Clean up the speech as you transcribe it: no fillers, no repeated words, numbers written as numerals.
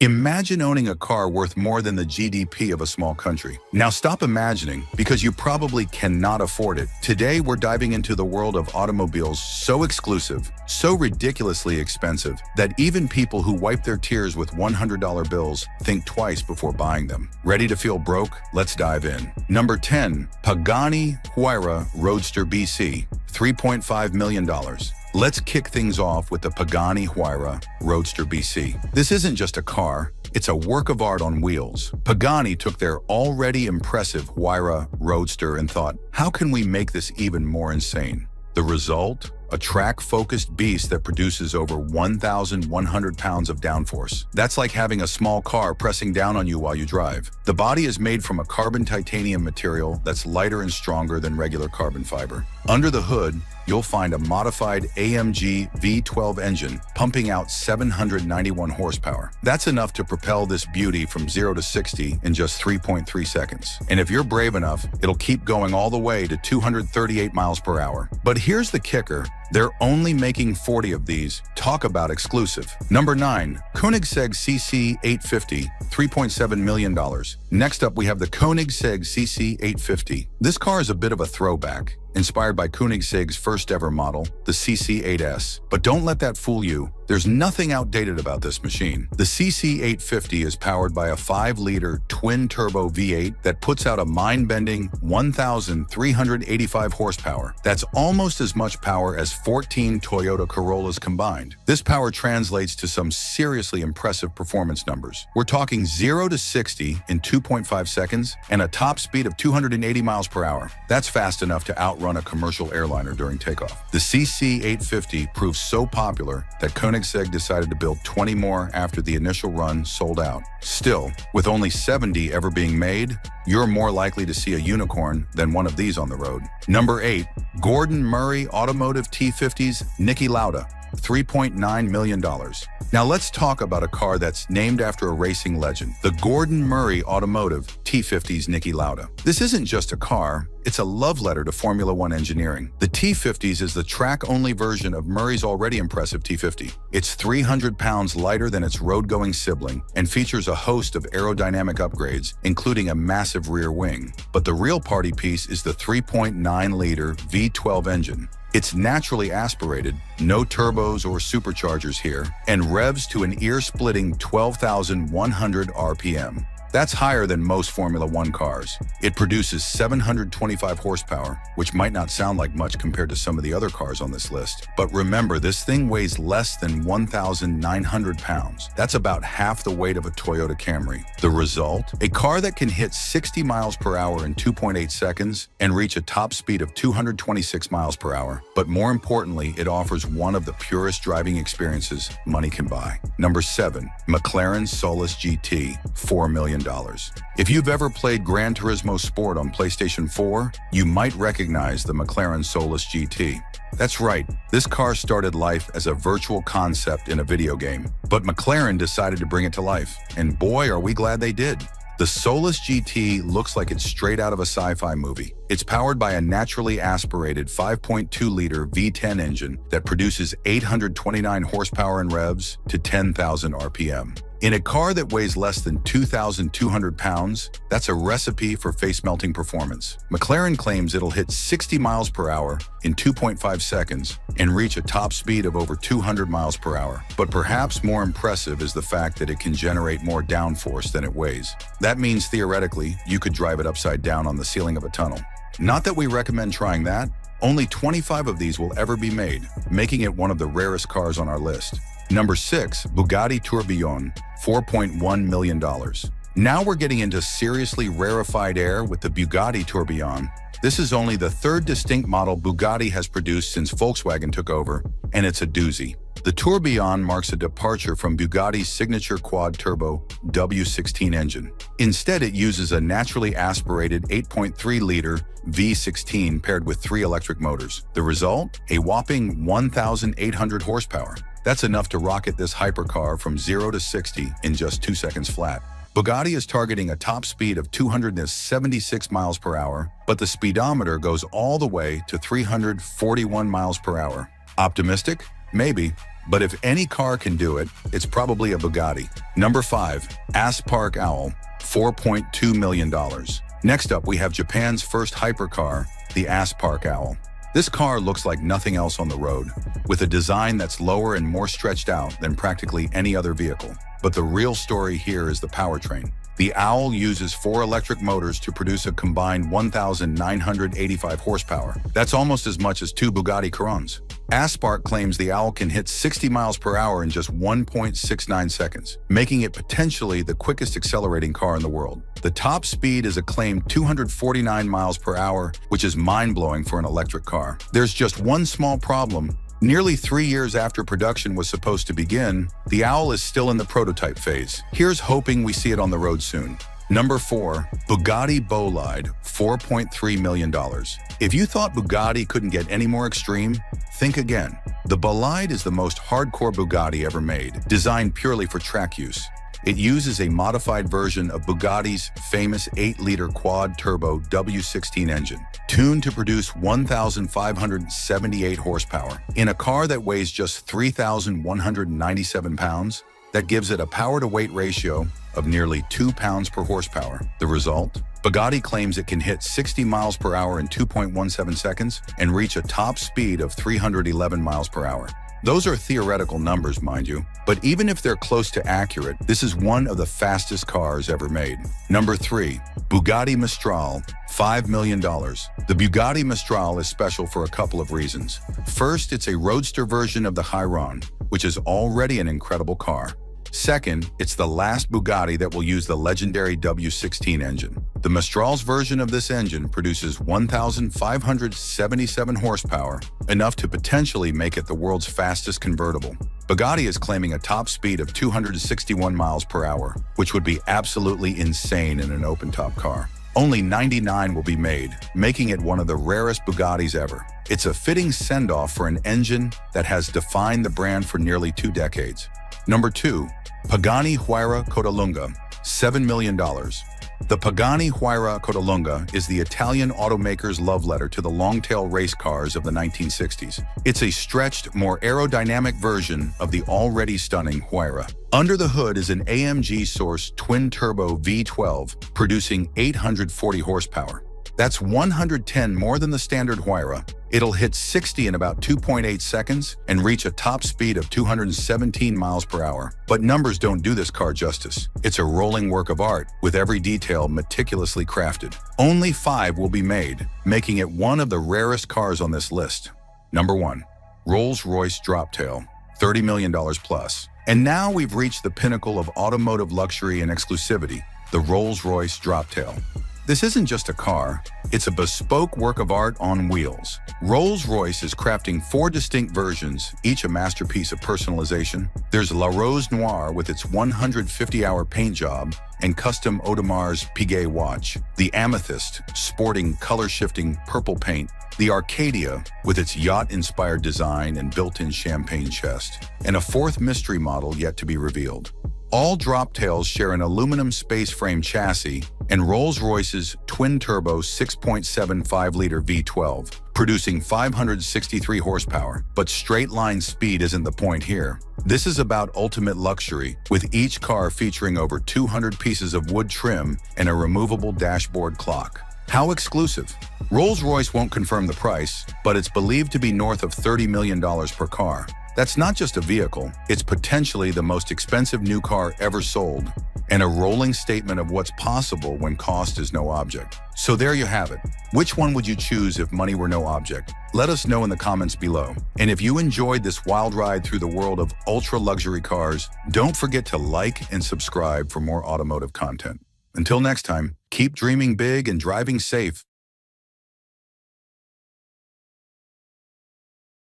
Imagine owning a car worth more than the GDP of a small country. Now stop imagining, because you probably cannot afford it. Today, we're diving into the world of automobiles so exclusive, so ridiculously expensive, that even people who wipe their tears with $100 bills think twice before buying them. Ready to feel broke? Let's dive in. Number 10. Pagani Huayra Roadster BC, $3.5 million. Let's kick things off with the Pagani Huayra Roadster BC. This isn't just a car, it's a work of art on wheels. Pagani took their already impressive Huayra Roadster and thought, how can we make this even more insane? The result? A track-focused beast that produces over 1,100 pounds of downforce. That's like having a small car pressing down on you while you drive. The body is made from a carbon titanium material that's lighter and stronger than regular carbon fiber. Under the hood, you'll find a modified AMG V12 engine pumping out 791 horsepower. That's enough to propel this beauty from 0 to 60 in just 3.3 seconds. And if you're brave enough, it'll keep going all the way to 238 miles per hour. But here's the kicker. They're only making 40 of these. Talk about exclusive. Number 9. Koenigsegg CC 850, $3.7 million. Next up, we have the Koenigsegg CC 850. This car is a bit of a throwback, inspired by Koenigsegg's first ever model, the CC8S. But don't let that fool you. There's nothing outdated about this machine. The CC850 is powered by a 5-liter twin-turbo V8 that puts out a mind-bending 1,385 horsepower. That's almost as much power as 14 Toyota Corollas combined. This power translates to some seriously impressive performance numbers. We're talking 0 to 60 in 2.5 seconds and a top speed of 280 miles per hour. That's fast enough to outrun a commercial airliner during takeoff. The CC850 proved so popular that Koenigsegg decided to build 20 more after the initial run sold out. Still, with only 70 ever being made, you're more likely to see a unicorn than one of these on the road. Number 8. Gordon Murray Automotive T50's Niki Lauda, $3.9 million. Now let's talk about a car that's named after a racing legend, the Gordon Murray Automotive T50's Niki Lauda. This isn't just a car, it's a love letter to Formula One engineering. The T50s is the track-only version of Murray's already impressive T50. It's 300 pounds lighter than its road-going sibling and features a host of aerodynamic upgrades, including a massive rear wing. But the real party piece is the 3.9-liter V12 engine. It's naturally aspirated, no turbos or superchargers here, and revs to an ear-splitting 12,100 RPM. That's higher than most Formula One cars. It produces 725 horsepower, which might not sound like much compared to some of the other cars on this list. But remember, this thing weighs less than 1,900 pounds. That's about half the weight of a Toyota Camry. The result? A car that can hit 60 miles per hour in 2.8 seconds and reach a top speed of 226 miles per hour. But more importantly, it offers one of the purest driving experiences money can buy. Number 7. McLaren Solus GT, $4 million. If you've ever played Gran Turismo Sport on PlayStation 4, you might recognize the McLaren Solus GT. That's right, this car started life as a virtual concept in a video game, but McLaren decided to bring it to life, and boy, are we glad they did. The Solus GT looks like it's straight out of a sci-fi movie. It's powered by a naturally aspirated 5.2-liter V10 engine that produces 829 horsepower and revs to 10,000 RPM. In a car that weighs less than 2,200 pounds, that's a recipe for face-melting performance. McLaren claims it'll hit 60 miles per hour in 2.5 seconds and reach a top speed of over 200 miles per hour. But perhaps more impressive is the fact that it can generate more downforce than it weighs. That means theoretically, you could drive it upside down on the ceiling of a tunnel. Not that we recommend trying that. Only 25 of these will ever be made, making it one of the rarest cars on our list. Number 6. Bugatti Tourbillon, $4.1 million. Now we're getting into seriously rarefied air with the Bugatti Tourbillon. This is only the 3rd distinct model Bugatti has produced since Volkswagen took over, and it's a doozy. The Tourbillon marks a departure from Bugatti's signature quad-turbo W16 engine. Instead, it uses a naturally aspirated 8.3-liter V16 paired with 3 electric motors. The result? A whopping 1,800 horsepower. That's enough to rocket this hypercar from 0 to 60 in just 2 seconds flat. Bugatti is targeting a top speed of 276 miles per hour, but the speedometer goes all the way to 341 miles per hour. Optimistic? Maybe, But if any car can do it, it's probably a Bugatti. Number 5. Aspark Owl, $4.2 million. Next up, we have Japan's first hypercar, the Aspark Owl. This car looks like nothing else on the road, with a design that's lower and more stretched out than practically any other vehicle. But the real story here is the powertrain. The Owl uses 4 electric motors to produce a combined 1,985 horsepower. That's almost as much as 2 Bugatti Chirons. Aspark claims the Owl can hit 60 miles per hour in just 1.69 seconds, making it potentially the quickest accelerating car in the world. The top speed is a claimed 249 miles per hour, which is mind-blowing for an electric car. There's just one small problem. Nearly 3 years after production was supposed to begin, the Owl is still in the prototype phase. Here's hoping we see it on the road soon. Number 4. Bugatti Bolide, $4.3 million. If you thought Bugatti couldn't get any more extreme, think again. The Bolide is the most hardcore Bugatti ever made, designed purely for track use. It uses a modified version of Bugatti's famous 8-liter quad-turbo W16 engine, tuned to produce 1,578 horsepower. In a car that weighs just 3,197 pounds, that gives it a power-to-weight ratio of nearly 2 pounds per horsepower. The result? Bugatti claims it can hit 60 miles per hour in 2.17 seconds and reach a top speed of 311 miles per hour. Those are theoretical numbers, mind you, but even if they're close to accurate, this is one of the fastest cars ever made. Number 3. Bugatti Mistral, $5 million. The Bugatti Mistral is special for a couple of reasons. First, it's a roadster version of the Chiron, which is already an incredible car. Second, it's the last Bugatti that will use the legendary W16 engine. The Mistral's version of this engine produces 1,577 horsepower, enough to potentially make it the world's fastest convertible. Bugatti is claiming a top speed of 261 miles per hour, which would be absolutely insane in an open-top car. Only 99 will be made, making it one of the rarest Bugattis ever. It's a fitting send-off for an engine that has defined the brand for nearly 2 decades. Number 2. Pagani Huayra Codalunga, $7 million. The Pagani Huayra Codalunga is the Italian automaker's love letter to the long-tail race cars of the 1960s. It's a stretched, more aerodynamic version of the already stunning Huayra. Under the hood is an AMG-sourced twin-turbo V12, producing 840 horsepower. That's 110 more than the standard Huayra. It'll hit 60 in about 2.8 seconds and reach a top speed of 217 miles per hour. But numbers don't do this car justice. It's a rolling work of art, with every detail meticulously crafted. Only 5 will be made, making it one of the rarest cars on this list. Number 1. Rolls-royce Droptail, $30 million plus. And now we've reached the pinnacle of automotive luxury and exclusivity, the Rolls-royce Droptail. This isn't just a car, it's a bespoke work of art on wheels. Rolls-Royce is crafting 4 distinct versions, each a masterpiece of personalization. There's La Rose Noire with its 150-hour paint job and custom Audemars Piguet watch, the Amethyst, sporting color-shifting purple paint, the Arcadia, with its yacht-inspired design and built-in champagne chest, and a 4th mystery model yet to be revealed. All Droptails share an aluminum space frame chassis and Rolls-Royce's twin-turbo 6.75-liter V12, producing 563 horsepower. But straight-line speed isn't the point here. This is about ultimate luxury, with each car featuring over 200 pieces of wood trim and a removable dashboard clock. How exclusive? Rolls-Royce won't confirm the price, but it's believed to be north of $30 million per car. That's not just a vehicle, it's potentially the most expensive new car ever sold, and a rolling statement of what's possible when cost is no object. So there you have it. Which one would you choose if money were no object? Let us know in the comments below. And if you enjoyed this wild ride through the world of ultra-luxury cars, don't forget to like and subscribe for more automotive content. Until next time, keep dreaming big and driving safe.